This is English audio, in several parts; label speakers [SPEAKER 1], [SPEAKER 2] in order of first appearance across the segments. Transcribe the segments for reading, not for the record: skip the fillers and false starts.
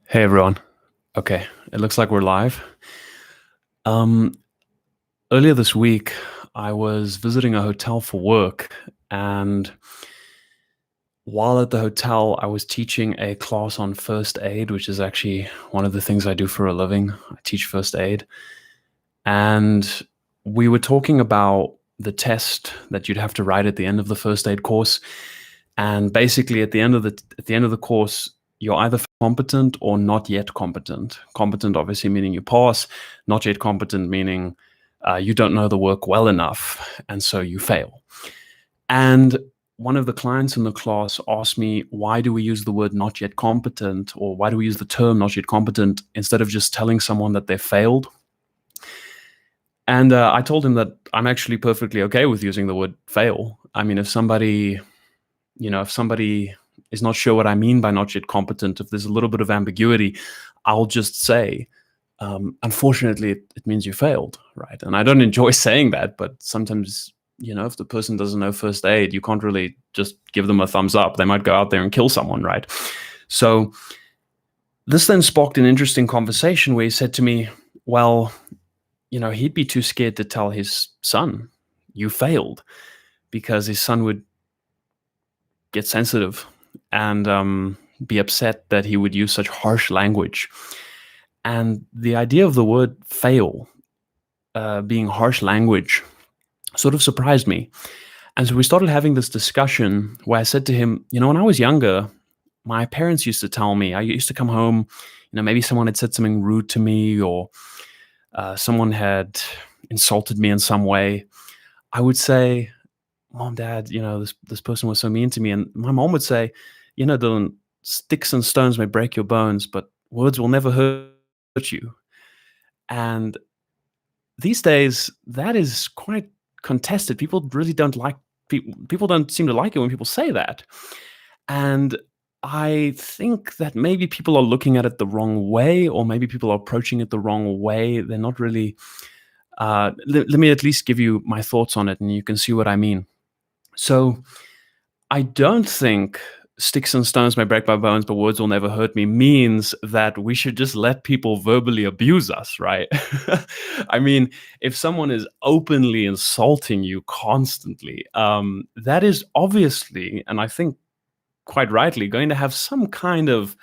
[SPEAKER 1] Hey everyone. Okay, it looks like we're live. Um, Earlier this week, I was visiting a hotel for work, and while at the hotel, I was teaching a class on first aid, which is actually one of the things I do for a living. I teach first aid, and we were talking about the test that you'd have to write at the end of the first aid course. And basically, at the end of the course, you're either competent or not yet competent. Competent, obviously, meaning you pass. Not yet competent, meaning you don't know the work well enough, and so you fail. And one of the clients in the class asked me, why do we use the word not yet competent, or why do we use the term not yet competent instead of just telling someone that they failed? And I told him that I'm actually perfectly okay with using the word fail. I mean, if somebody is not sure what I mean by not yet competent, if there's a little bit of ambiguity, I'll just say, unfortunately, it means you failed, right? And I don't enjoy saying that, but sometimes, if the person doesn't know first aid, you can't really just give them a thumbs up. They might go out there and kill someone, right? So this then sparked an interesting conversation where he said to me, well, he'd be too scared to tell his son, you failed, because his son would get sensitive and be upset that he would use such harsh language. And the idea of the word fail being harsh language sort of surprised me. And so we started having this discussion where I said to him, when I was younger, my parents used to tell me, I used to come home, maybe someone had said something rude to me, or someone had insulted me in some way. I would say, Mom, Dad, this person was so mean to me. And my mom would say, Dylan, sticks and stones may break your bones, but words will never hurt you. And these days, that is quite contested. People really don't like people don't seem to like it when people say that. And I think that maybe people are looking at it the wrong way, or maybe people are approaching it the wrong way. They're not really. Let me at least give you my thoughts on it, and you can see what I mean. So I don't think sticks and stones may break my bones, but words will never hurt me means that we should just let people verbally abuse us, right? I mean, if someone is openly insulting you constantly, that is obviously, and I think quite rightly, going to have some kind of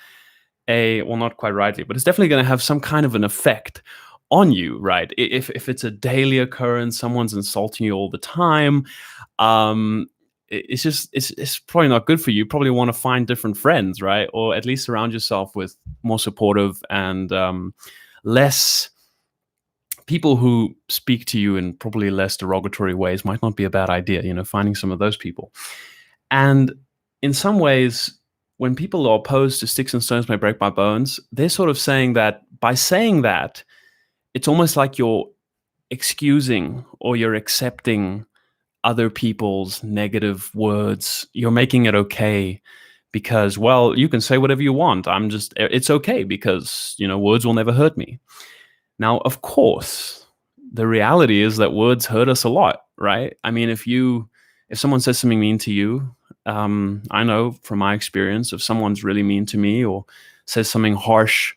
[SPEAKER 1] well, not quite rightly, but it's definitely going to have some kind of an effect on you, right? If it's a daily occurrence, someone's insulting you all the time, it's probably not good for you. You probably want to find different friends, right? Or at least surround yourself with more supportive and less people who speak to you in probably less derogatory ways. Might not be a bad idea, finding some of those people. And in some ways, when people are opposed to sticks and stones may break my bones, they're sort of saying that by saying that, it's almost like you're excusing or you're accepting other people's negative words. You're making it okay because, well, you can say whatever you want. It's okay because, words will never hurt me. Now, of course, the reality is that words hurt us a lot, right? I mean, if someone says something mean to you, I know from my experience, if someone's really mean to me or says something harsh,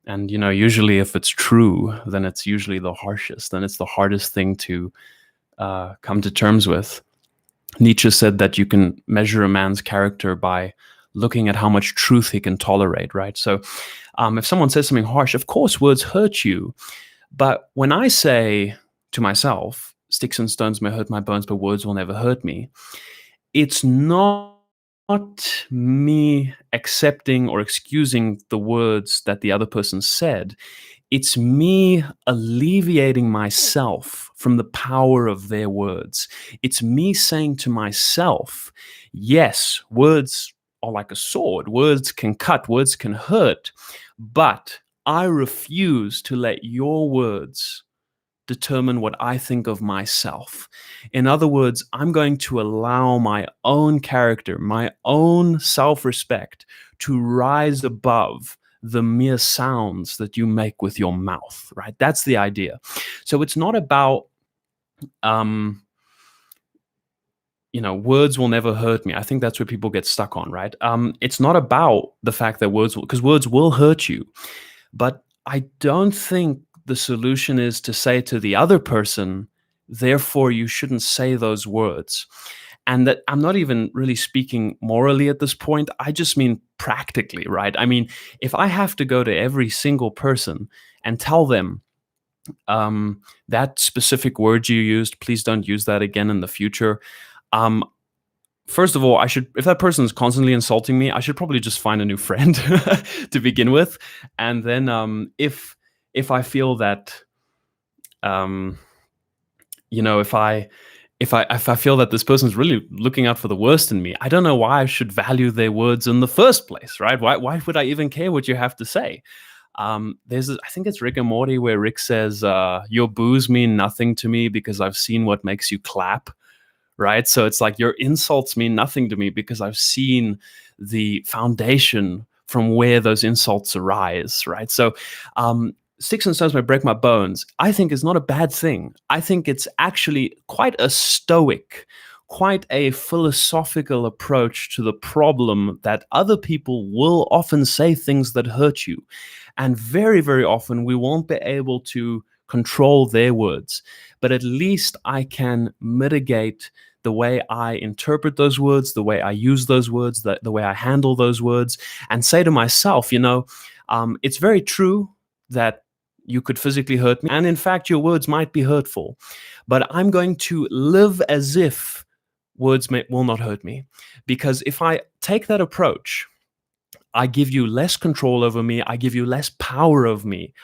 [SPEAKER 1] and, usually if it's true, then it's usually the harshest, then it's the hardest thing to come to terms with. Nietzsche said that you can measure a man's character by looking at how much truth he can tolerate, right? So if someone says something harsh, of course, words hurt you. But when I say to myself, sticks and stones may hurt my bones, but words will never hurt me, it's not me accepting or excusing the words that the other person said. It's me alleviating myself from the power of their words. It's me saying to myself, yes, words are like a sword. Words can cut, words can hurt, but I refuse to let your words determine what I think of myself. In other words, I'm going to allow my own character, my own self-respect to rise above the mere sounds that you make with your mouth, right? That's the idea. So it's not about, words will never hurt me. I think that's where people get stuck on, right? It's not about the fact that because words will hurt you, but I don't think the solution is to say to the other person, therefore you shouldn't say those words. And that I'm not even really speaking morally at this point. I just mean practically, right? I mean, if I have to go to every single person and tell them, that specific word you used, please don't use that again in the future. First of all, if that person is constantly insulting me, I should probably just find a new friend to begin with. And then if I feel that, if I feel that this person is really looking out for the worst in me, I don't know why I should value their words in the first place, right? Why would I even care what you have to say? I think it's Rick and Morty where Rick says, your boos mean nothing to me because I've seen what makes you clap, right? So it's like your insults mean nothing to me because I've seen the foundation from where those insults arise, right? So sticks and stones may break my bones, I think is not a bad thing. I think it's actually quite a stoic, quite a philosophical approach to the problem that other people will often say things that hurt you. And very, very often we won't be able to control their words, but at least I can mitigate the way I interpret those words, the way I use those words, the way I handle those words, and say to myself, it's very true that you could physically hurt me, and in fact, your words might be hurtful, but I'm going to live as if words will not hurt me. Because if I take that approach, I give you less control over me, I give you less power over me.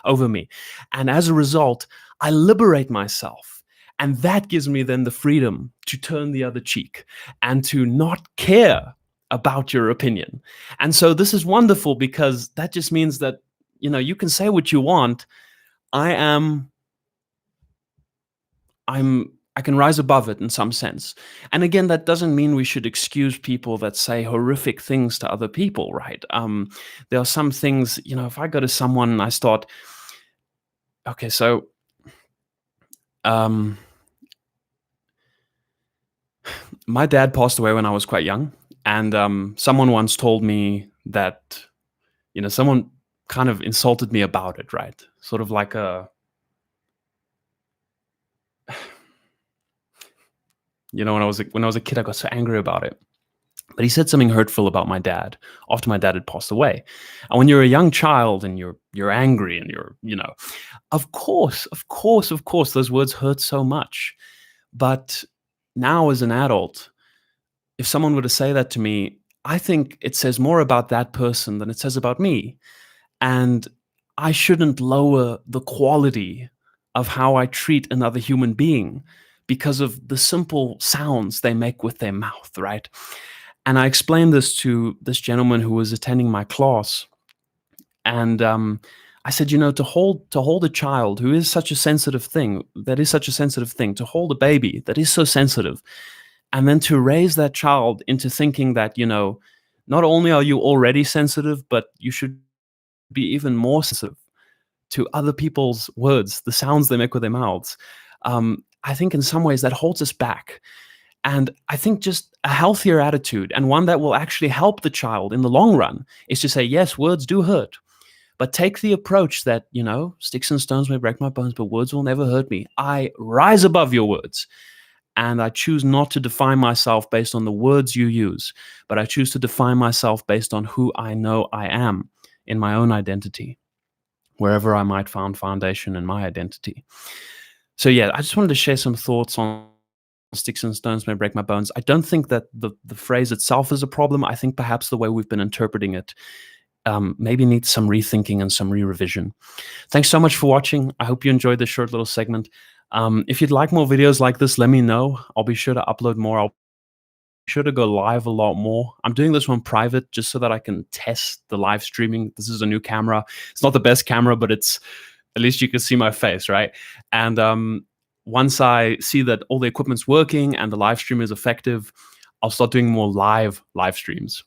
[SPEAKER 1] And as a result, I liberate myself. And that gives me then the freedom to turn the other cheek and to not care about your opinion. And so this is wonderful because that just means that, you can say what you want. I can rise above it in some sense. And again, that doesn't mean we should excuse people that say horrific things to other people, right? There are some things, if I go to someone and I start, okay, so my dad passed away when I was quite young, and someone once told me that, someone kind of insulted me about it, right? Sort of like when I was a kid, I got so angry about it. But he said something hurtful about my dad after my dad had passed away. And when you're a young child and you're angry and of course, those words hurt so much. But now as an adult, if someone were to say that to me, I think it says more about that person than it says about me. And I shouldn't lower the quality of how I treat another human being because of the simple sounds they make with their mouth, right? And I explained this to this gentleman who was attending my class. And I said, to hold a child who is such a sensitive thing, to hold a baby that is so sensitive, and then to raise that child into thinking that, not only are you already sensitive, but you should be even more sensitive to other people's words, the sounds they make with their mouths. I think in some ways that holds us back. And I think just a healthier attitude, and one that will actually help the child in the long run, is to say, yes, words do hurt, but take the approach that, sticks and stones may break my bones, but words will never hurt me. I rise above your words, and I choose not to define myself based on the words you use, but I choose to define myself based on who I know I am in my own identity, wherever I might find foundation in my identity. So yeah, I just wanted to share some thoughts on sticks and stones may break my bones. I don't think that the phrase itself is a problem. I think perhaps the way we've been interpreting it maybe needs some rethinking and some re-revision. Thanks so much for watching. I hope you enjoyed this short little segment. If you'd like more videos like this, let me know. I'll be sure to upload more. I'll be sure to go live a lot more. I'm doing this one private just so that I can test the live streaming. This is a new camera. It's not the best camera, but at least you can see my face, right? And once I see that all the equipment's working and the live stream is effective, I'll start doing more live streams.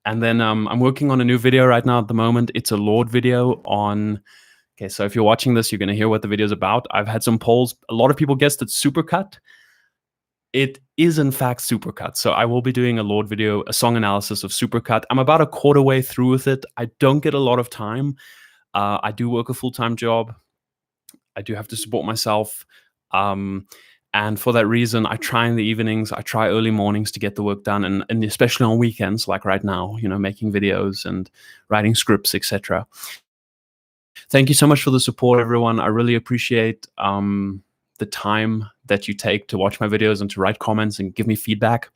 [SPEAKER 1] And then I'm working on a new video right now at the moment. It's a Lord video on... Okay, so if you're watching this, you're going to hear what the video is about. I've had some polls. A lot of people guessed it's supercut. It is in fact Supercut. So I will be doing a Lord video, a song analysis of Supercut. I'm about a quarter way through with it. I don't get a lot of time. I do work a full-time job. I do have to support myself. And for that reason, I try in the evenings, I try early mornings to get the work done, and especially on weekends, like right now, making videos and writing scripts, etc. Thank you so much for the support, everyone. I really appreciate the time that you take to watch my videos and to write comments and give me feedback.